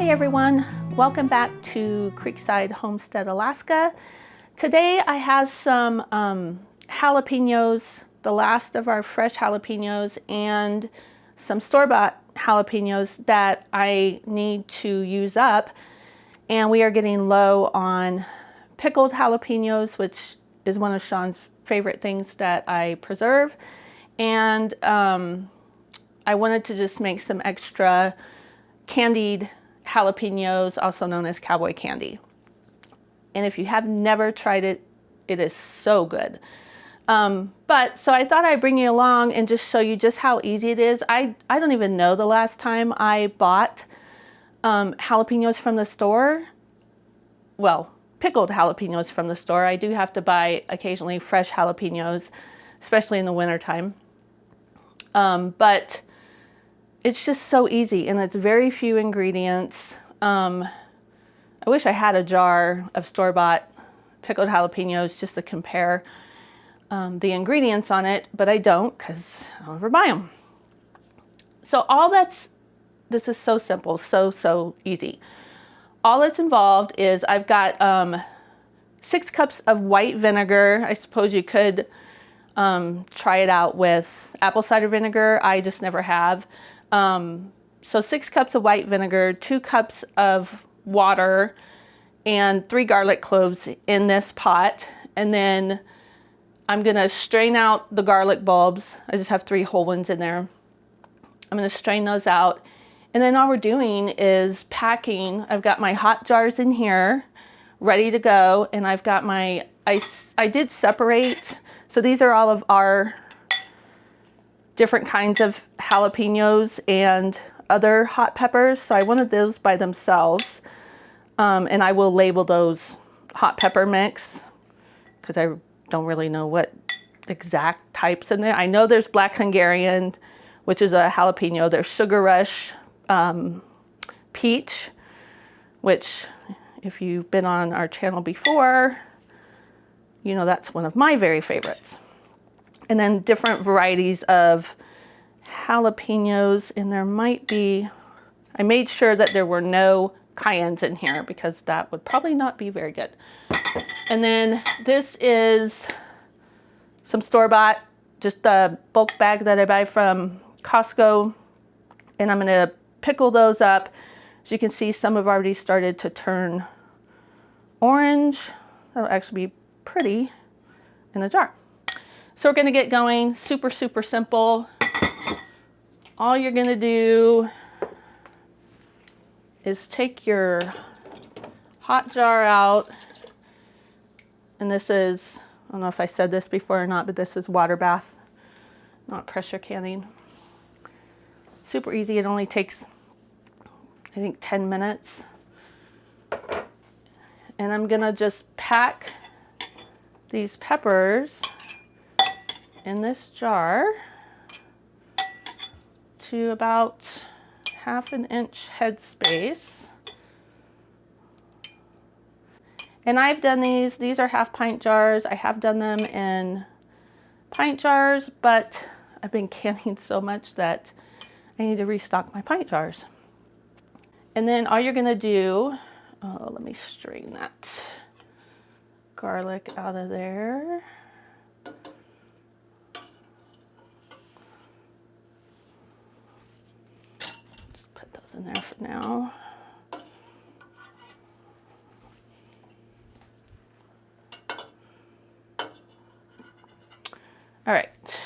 Hey everyone, welcome back to Creekside Homestead, Alaska. Today I have some jalapenos, the last of our fresh jalapenos, and some store-bought jalapenos that I need to use up. And we are getting low on pickled jalapenos, which is one of Sean's favorite things that I preserve. And I wanted to just make some extra candied jalapenos, also known as Cowboy Candy. And if you have never tried it, it is so good. So I thought I'd bring you along and just show you just how easy it is. I don't even know the last time I bought jalapenos from the store. Well, pickled jalapenos from the store. I do have to buy occasionally fresh jalapenos, especially in the wintertime. But it's just so easy, and it's very few ingredients. I wish I had a jar of store-bought pickled jalapenos just to compare the ingredients on it, but I don't because I don't ever buy them. So this is so simple, so easy. All that's involved is I've got 6 cups of white vinegar. I suppose you could try it out with apple cider vinegar. I just never have. So 6 cups of white vinegar, 2 cups of water, and 3 garlic cloves in this pot. And then I'm gonna strain out the garlic bulbs. I just have 3 whole ones in there. I'm gonna strain those out. And then all we're doing is packing. I've got my hot jars in here, ready to go. And I've got my ice. I did separate. So these are all of our different kinds of jalapenos and other hot peppers. So I wanted those by themselves. And I will label those hot pepper mix because I don't really know what exact types in there. I know there's Black Hungarian, which is a jalapeno. There's Sugar Rush Peach, which if you've been on our channel before, you know that's one of my very favorites. And then different varieties of jalapenos, and there might be, I made sure that there were no cayennes in here because that would probably not be very good. And then this is some store-bought, just the bulk bag that I buy from Costco, and I'm gonna pickle those up. As you can see, some have already started to turn orange. That'll actually be pretty in a jar. So we're gonna get going, super simple. All you're gonna do is take your hot jar out, and this is, I don't know if I said this before or not, but this is water bath, not pressure canning. Super easy, it only takes, I think, 10 minutes. And I'm gonna just pack these peppers in this jar to about 1/2 inch headspace. And I've done these are 1/2 pint jars. I have done them in pint jars, but I've been canning so much that I need to restock my pint jars. And then all you're gonna do, oh, let me strain that garlic out of there. In there for now. All right.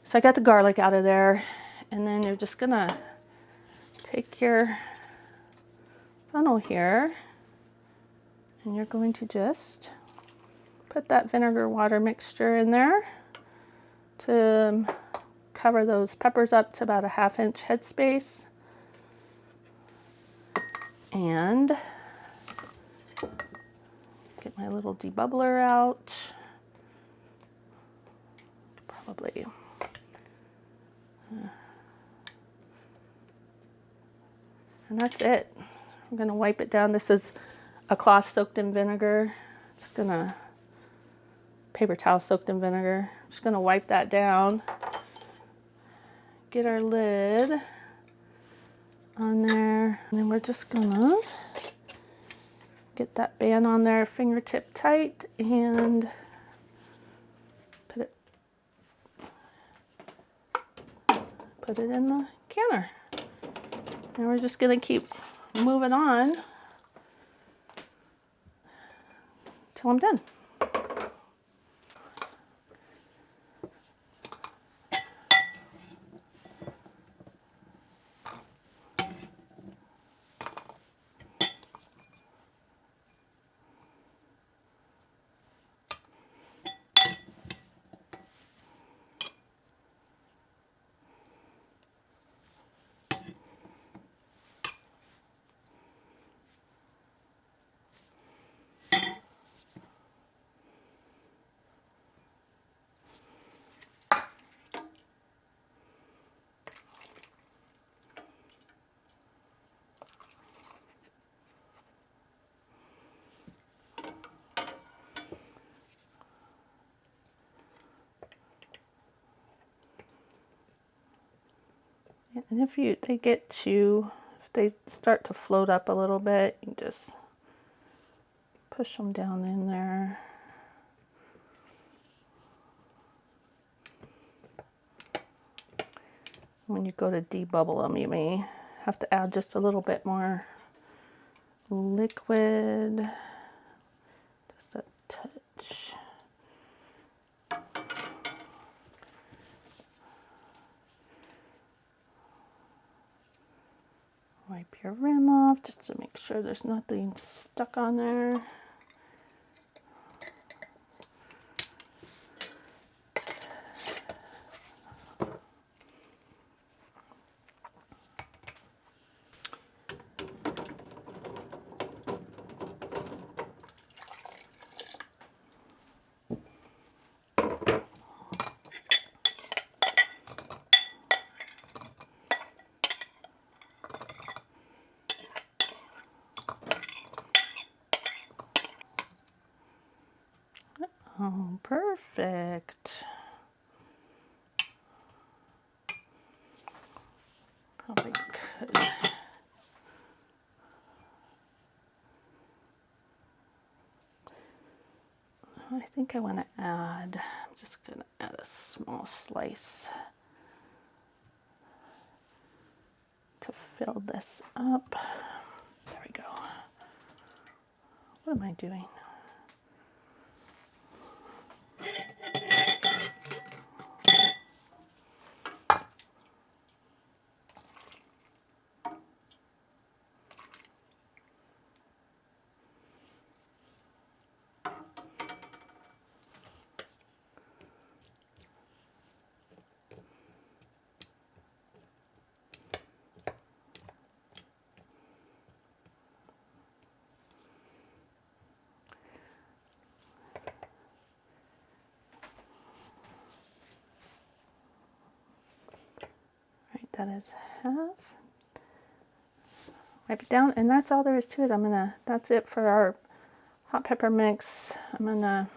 So I got the garlic out of there, and then you're just gonna take your funnel here, and you're going to just put that vinegar water mixture in there to cover those peppers up to about 1/2 inch headspace. And get my little debubbler out. Probably. And that's it. I'm gonna wipe it down. This is a cloth soaked in vinegar. Just gonna, paper towel soaked in vinegar. Just gonna wipe that down. Get our lid on there. And then we're just gonna get that band on there fingertip tight and put it in the canner. And we're just gonna keep moving on till I'm done. And if they start to float up a little bit, you just push them down in there. When you go to debubble them, you may have to add just a little bit more liquid, just a touch. Wipe your rim off just to make sure there's nothing stuck on there. Oh, perfect. Probably could. I think I want to add, I'm just going to add a small slice to fill this up. There we go. What am I doing? That is half. Wipe it down, and that's all there is to it. That's it for our hot pepper mix. I'm gonna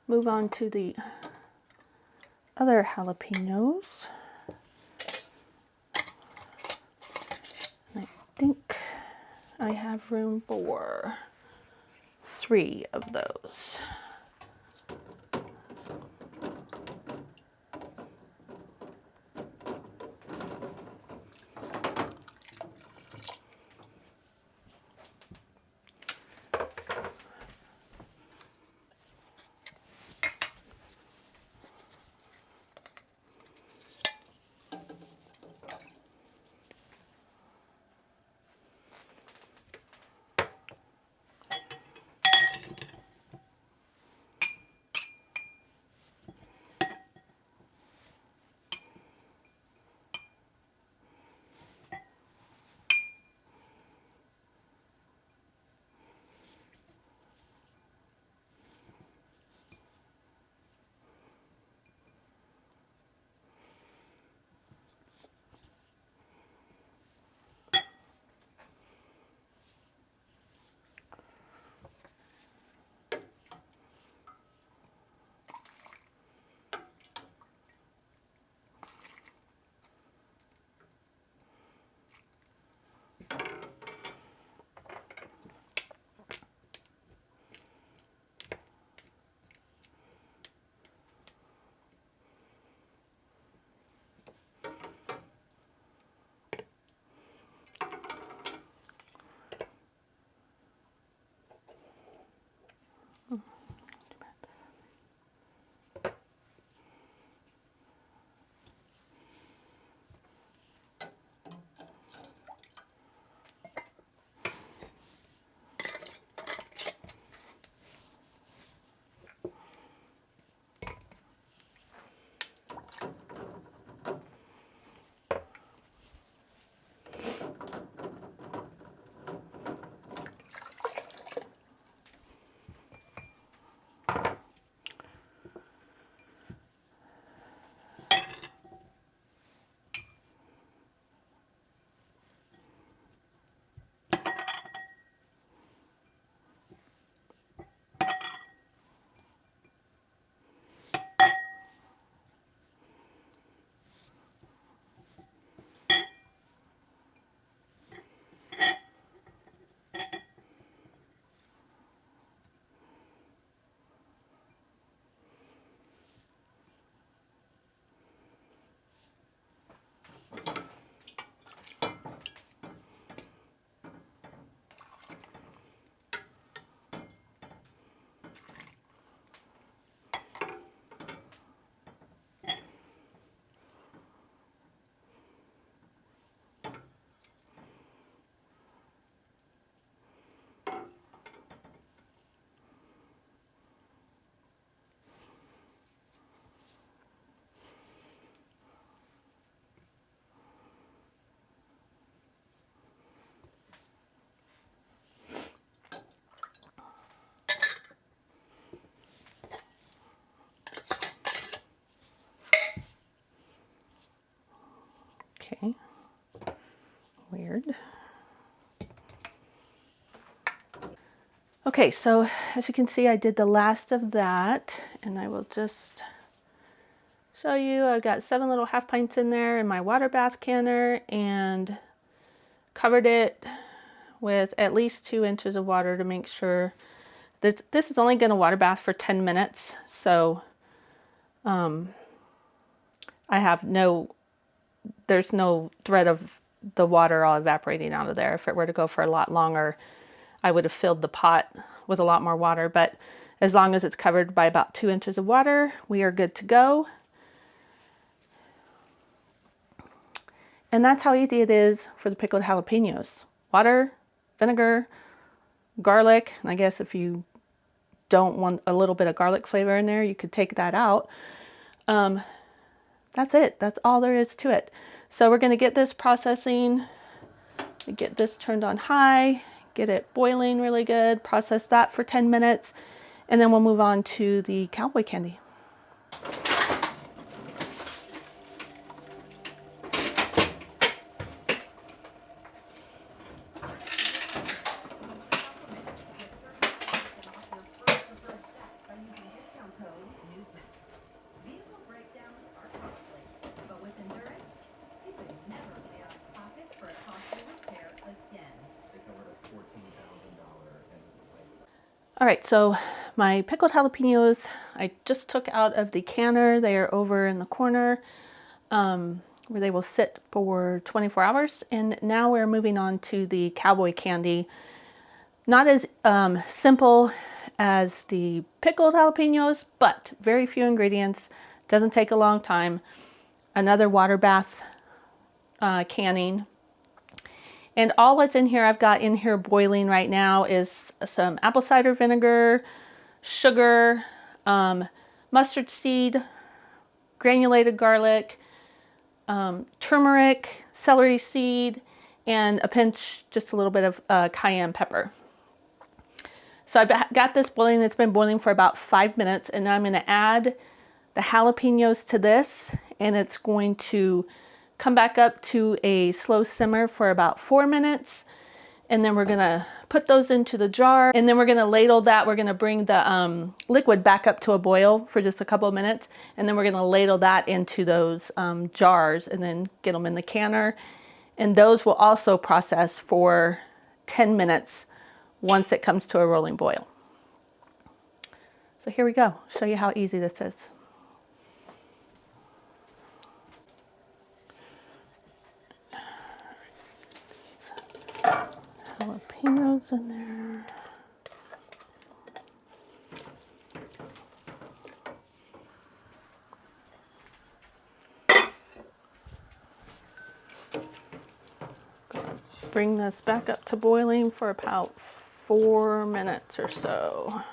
move on to the other jalapenos. And I think I have room for 3 of those. Okay. Weird. Okay, so as you can see, I did the last of that, and I will just show you. I've got 7 little half pints in there in my water bath canner and covered it with at least 2 inches of water to make sure this is only going to water bath for 10 minutes. So I have there's no threat of the water all evaporating out of there. If it were to go for a lot longer, I would have filled the pot with a lot more water, but as long as it's covered by about 2 inches of water, we are good to go. And that's how easy it is for the pickled jalapenos. Water, vinegar, garlic, and I guess if you don't want a little bit of garlic flavor in there, you could take that out. That's it. That's all there is to it. So we're going to get this processing, get this turned on high, get it boiling really good, process that for 10 minutes, and then we'll move on to the cowboy candy. All right, so my pickled jalapenos, I just took out of the canner. They are over in the corner where they will sit for 24 hours. And now we're moving on to the cowboy candy. Not as simple as the pickled jalapenos, but very few ingredients. Doesn't take a long time. Another water bath canning. And all that's in here, I've got in here boiling right now is some apple cider vinegar, sugar, mustard seed, granulated garlic, turmeric, celery seed, and a pinch, just a little bit of cayenne pepper. So I've got this boiling. It's been boiling for about 5 minutes, and now I'm going to add the jalapenos to this, and it's going to come back up to a slow simmer for about 4 minutes. And then we're gonna put those into the jar, and then we're gonna ladle that. We're gonna bring the liquid back up to a boil for just a couple of minutes, and then we're gonna ladle that into those jars and then get them in the canner. And those will also process for 10 minutes once it comes to a rolling boil. So here we go. I'll show you how easy this is. Jalapenos in there. Bring this back up to boiling for about 4 minutes or so.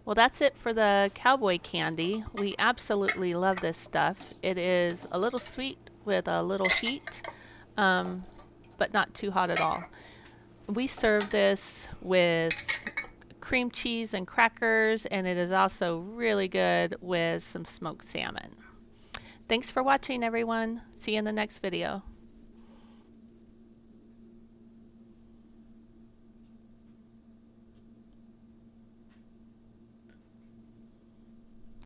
Well, that's it for the Cowboy Candy. We absolutely love this stuff. It is a little sweet with a little heat, but not too hot at all. We serve this with cream cheese and crackers, and it is also really good with some smoked salmon. Thanks for watching, everyone. See you in the next video.